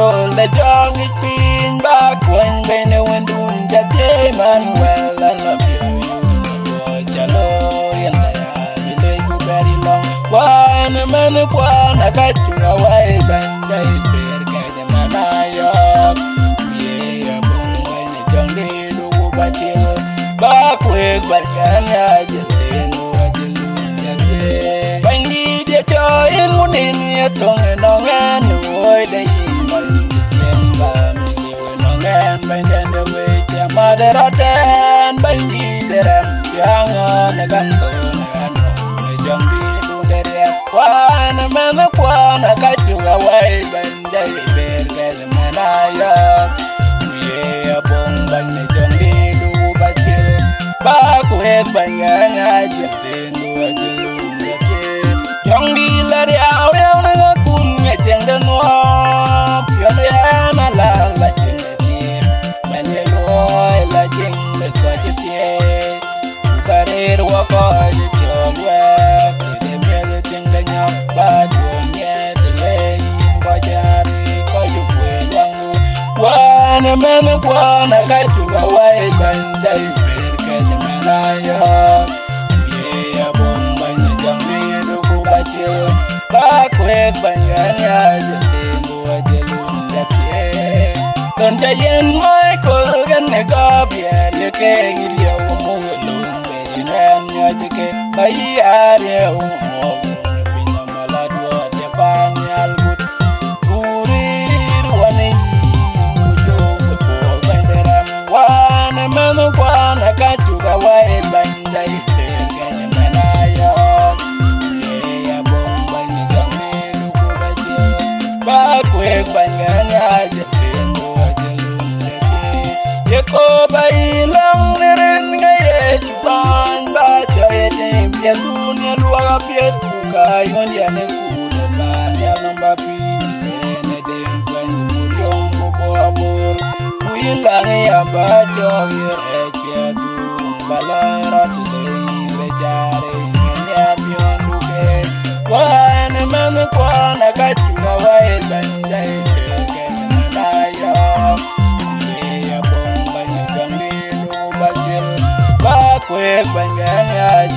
Michael the John it been back when they went to the Manuel and love you Jalo and I delay you very long. One man of one I got you away when they bear get man I yeah boom when the John did do but you back with but can I just Tung and on and avoid the human family when on and by then the way your mother and by the young on a gun and the young people that one man of one I got you away when they bear the man I we are born by the young people but you back with by I just didn't young dealer out tiếng đơn hoa phía bên là chuyện đẹp mà nhớ lối là chuyện được coi chết tiệt cả đi đua coi cho quê thì đêm nhớ tiếng đơn nhóc ba chuồng nhẹ từ lên qua cha đi coi dục quê quăng qua nè mẹ nó qua nè cái chuồng vào quay bên đây về cái nhà mẹ này về buồn mình chẳng đi đâu cũng ba chiều ba quê bên nhà Con trai yên mới cô gần này có bia liệt kê nghĩ liệu mua luôn về nhìn em nhớ chứ kê bây à điều một bình thường mà là đùa đẹp ban nhà lụt curi đùa này mua chỗ của cô bên đây làm qua này mà nó qua là cái chủ cả quay bên đây để cái nhà mẹ này để bông bên này chẳng đi đâu cô ba chưa ba quê bên nhà cô bay long nerin ngay chuan ba chơi tem ya dunia luar biet buka yon ya ne kuda ba ya lamba pi ne dem kan muriong bobo amor kuilang ya ba joy recha du balara tu dei rejare ya mion duke wan man kwan ka chunga wai bandai quê bên nhà